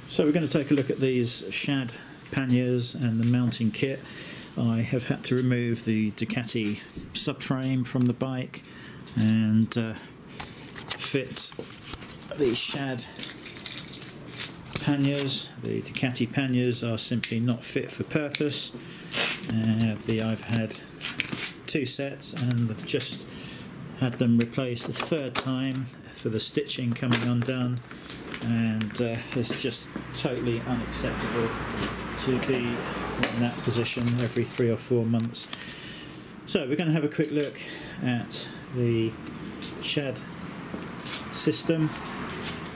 So we're going to take a look at these SHAD Panniers and the mounting kit. I have had to remove the Ducati subframe from the bike and fit the SHAD Panniers. The Ducati Panniers are simply not fit for purpose. I've had two sets and I've just had them replaced a third time for the stitching coming undone, and it's just totally unacceptable to be in that position every 3 or 4 months. So we're going to have a quick look at the SHAD system.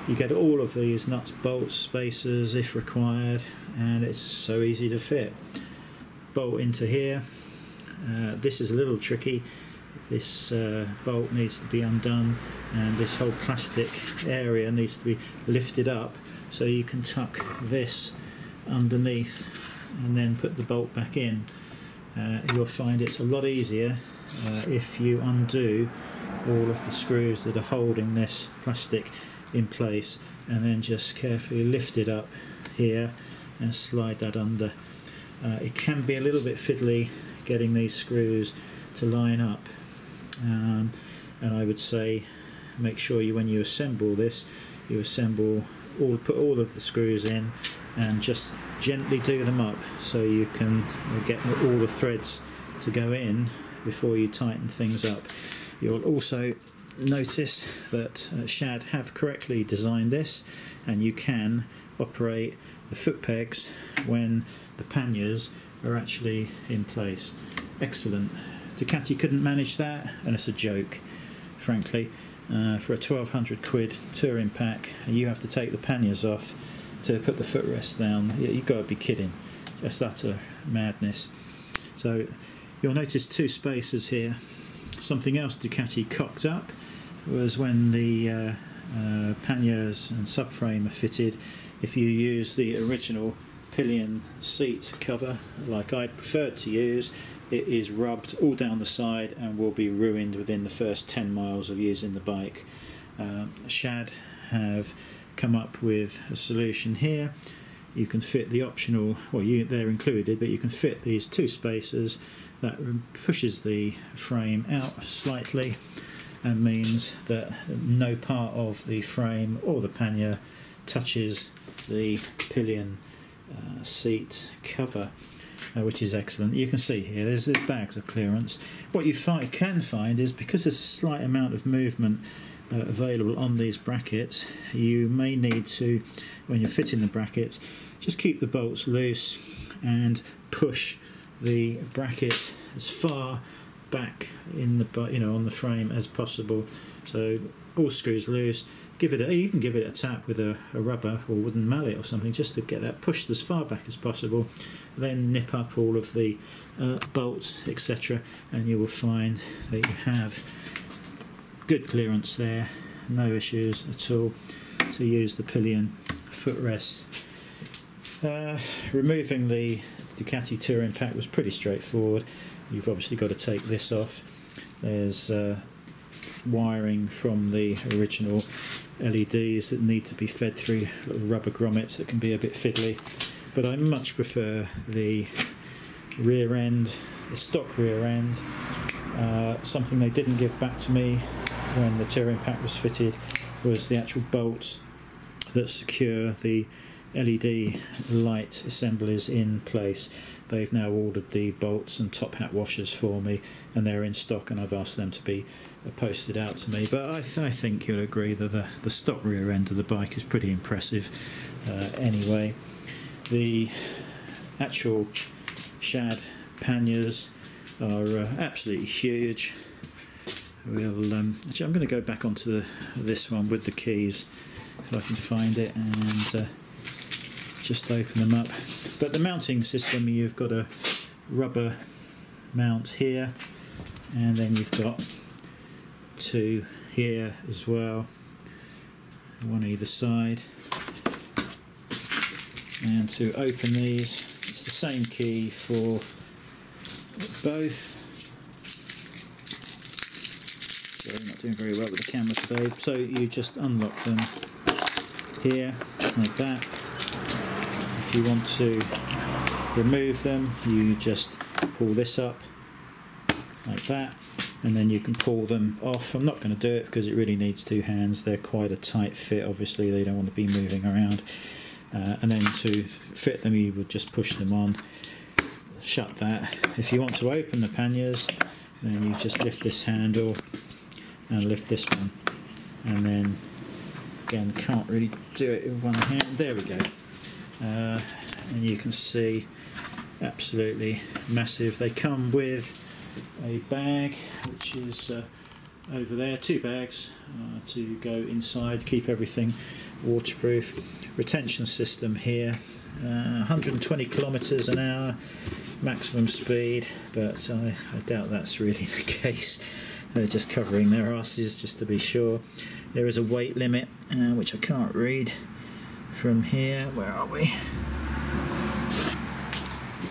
You get all of these nuts, bolts, spacers if required, and it's so easy to fit. Bolt into here. This is a little tricky. This bolt needs to be undone, and this whole plastic area needs to be lifted up so you can tuck this underneath and then put the bolt back in. You'll find it's a lot easier if you undo all of the screws that are holding this plastic in place and then just carefully lift it up here and slide that under. It can be a little bit fiddly getting these screws to line up, and I would say make sure when you assemble this, you put all of the screws in and just gently do them up so you can get all the threads to go in before you tighten things up. You'll also notice that SHAD have correctly designed this, and you can operate the foot pegs when the panniers are actually in place. Excellent. Ducati couldn't manage that, and it's a joke, frankly. For a 1200 quid touring pack, and you have to take the panniers off to put the footrest down. You've got to be kidding. Just utter madness. So you'll notice two spacers here. Something else Ducati cocked up was when the panniers and subframe are fitted. If you use the original pillion seat cover like I preferred to use, it is rubbed all down the side and will be ruined within the first 10 miles of using the bike. SHAD have come up with a solution here. You can fit the optional, well, they're included, but you can fit these two spacers that pushes the frame out slightly and means that no part of the frame or the pannier touches the pillion seat cover, which is excellent. You can see here there's bags of clearance. What you can find is, because there's a slight amount of movement available on these brackets, you may need to, when you're fitting the brackets, just keep the bolts loose and push the bracket as far back in the on the frame as possible. So all screws loose. You can give it a tap with a rubber or wooden mallet or something just to get that pushed as far back as possible. Then nip up all of the bolts, etc., and you will find that you have good clearance there, no issues at all to use the pillion footrest. Removing the Ducati touring pack was pretty straightforward. You've obviously got to take this off. There's wiring from the original LEDs that need to be fed through little rubber grommets that can be a bit fiddly, but I much prefer the rear end, the stock rear end. Something they didn't give back to me when the touring pack was fitted was the actual bolts that secure the LED light assemblies in place. They've now ordered the bolts and top hat washers for me, and they're in stock, and I've asked them to be posted out to me. But I think you'll agree that the stock rear end of the bike is pretty impressive. Anyway, the actual SHAD panniers are absolutely huge. Actually, I'm going to go back onto this one with the keys if I can find it, and just open them up. But the mounting system, you've got a rubber mount here, and then you've got two here as well, one either side. And to open these, it's the same key for both. Sorry, I'm not doing very well with the camera today. So you just unlock them here like that, if you want to remove them, you just pull this up like that, and then you can pull them off. I'm not going to do it because it really needs two hands. They're quite a tight fit, obviously they don't want to be moving around. And then to fit them, you would just push them on, shut that. If you want to open the panniers, then you just lift this handle and lift this one, and then again, can't really do it with one hand. There we go. And you can see, absolutely massive. They come with a bag, which is over there, two bags to go inside, keep everything waterproof. Retention system here, 120 kilometers an hour maximum speed, but I doubt that's really the case. They're just covering their asses just to be sure. There is a weight limit, which I can't read from here. Where are we?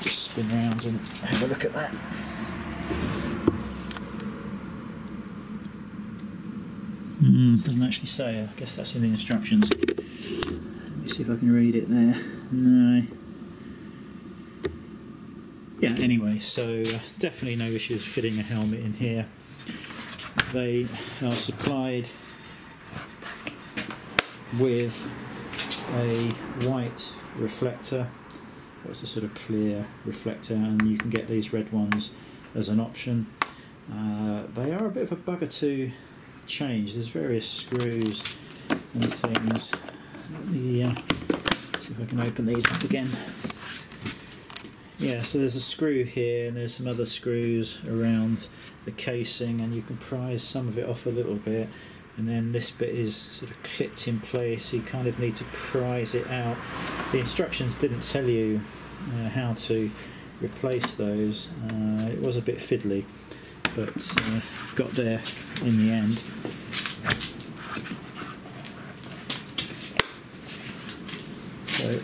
Just spin around and have a look at that. Doesn't actually say. I guess that's in the instructions. Let me see if I can read it there. No. Yeah, anyway, so definitely no issues fitting a helmet in here. They are supplied with a white reflector. It's a sort of clear reflector, and you can get these red ones as an option. They are a bit of a bugger to change. There's various screws and things. Let me see if I can open these up again. Yeah, so there's a screw here, and there's some other screws around the casing, and you can prise some of it off a little bit, and then this bit is sort of clipped in place. You kind of need to prise it out. The instructions didn't tell you how to replace those. It was a bit fiddly, but got there in the end. So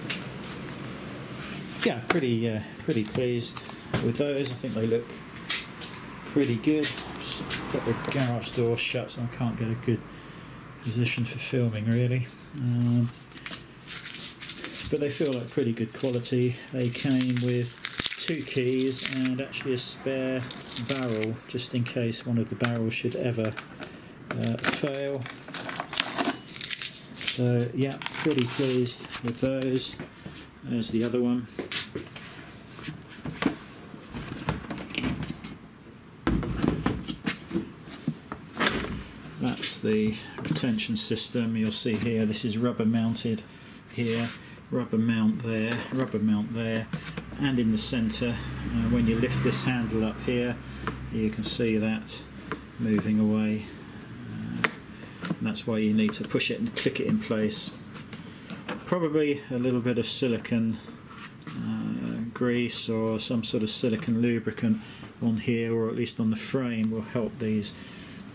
yeah, pretty pleased with those. I think they look pretty good. Just got the garage door shut, so I can't get a good position for filming really. But they feel like pretty good quality. They came with 2 keys and actually a spare barrel, just in case one of the barrels should ever fail. So yeah, pretty pleased with those. There's the other one. That's the retention system. You'll see here, this is rubber mounted here, rubber mount there, and in the centre. When you lift this handle up here, you can see that moving away. And that's why you need to push it and click it in place. Probably a little bit of silicone grease or some sort of silicone lubricant on here, or at least on the frame, will help these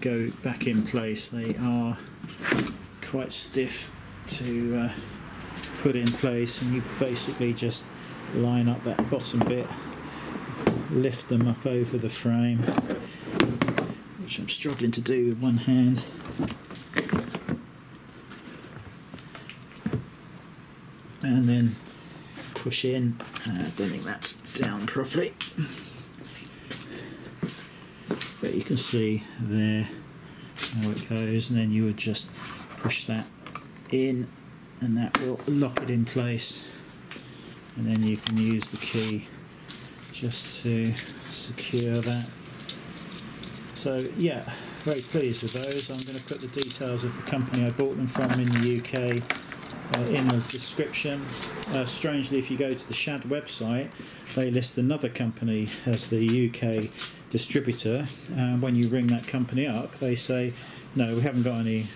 go back in place. They are quite stiff to put in place, and you basically just line up that bottom bit, lift them up over the frame, which I'm struggling to do with one hand. And then push in. I don't think that's down properly, but you can see there how it goes, and then you would just push that in, and that will lock it in place, and then you can use the key just to secure that. So yeah, very pleased with those. I'm going to put the details of the company I bought them from in the UK in the description. Strangely, if you go to the SHAD website, they list another company as the UK distributor, and when you ring that company up, they say, no, we haven't got any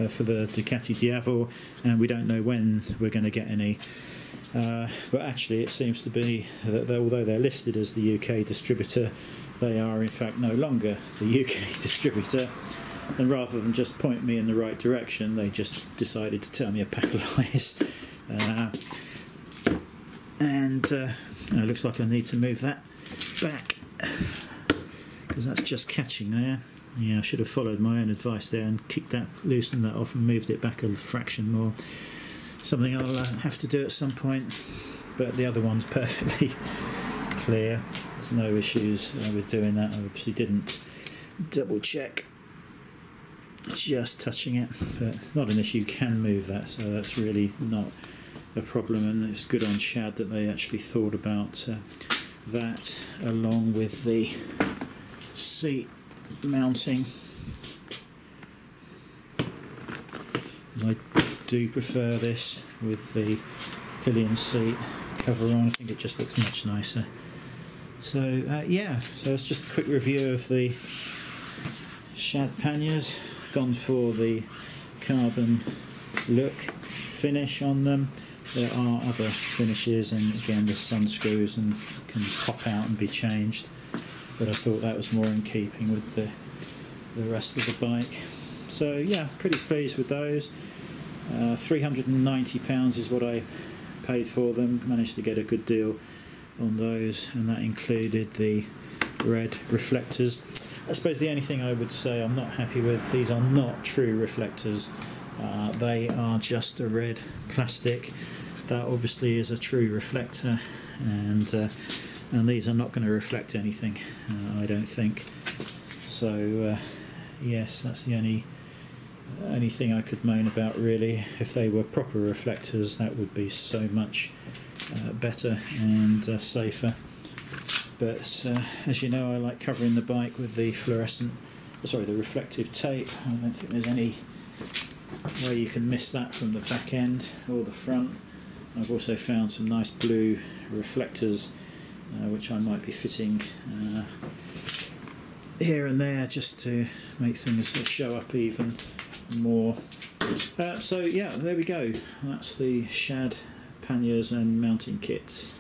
for the Ducati Diavel, and we don't know when we're going to get any. But actually it seems to be that although they're listed as the UK distributor, they are in fact no longer the UK distributor. And rather than just point me in the right direction, they just decided to tell me a pack of lies. It looks like I need to move that back, because that's just catching there. Yeah, I should have followed my own advice there and kicked that, loosened that off and moved it back a fraction more. Something I'll have to do at some point. but the other one's perfectly clear. There's no issues with doing that. I obviously didn't double check, just touching it, but not an issue. You can move that, so that's really not a problem, and it's good on SHAD that they actually thought about that along with the seat mounting. I do prefer this with the pillion seat cover on. I think it just looks much nicer. So yeah, so it's just a quick review of the SHAD Panniers. Gone for the carbon look finish on them. There are other finishes, and again the sun screws and can pop out and be changed, but I thought that was more in keeping with the rest of the bike. So yeah, pretty pleased with those. £390 is what I paid for them. Managed to get a good deal on those, and that included the red reflectors. I suppose the only thing I would say I'm not happy with, these are not true reflectors. They are just a red plastic. That obviously is a true reflector, and these are not going to reflect anything, I don't think. So yes, that's the only thing I could moan about really. If they were proper reflectors, that would be so much better and safer. But as you know, I like covering the bike with the the reflective tape. I don't think there's any way you can miss that from the back end or the front. I've also found some nice blue reflectors which I might be fitting here and there just to make things show up even more. So yeah, there we go. That's the SHAD panniers and mounting kits.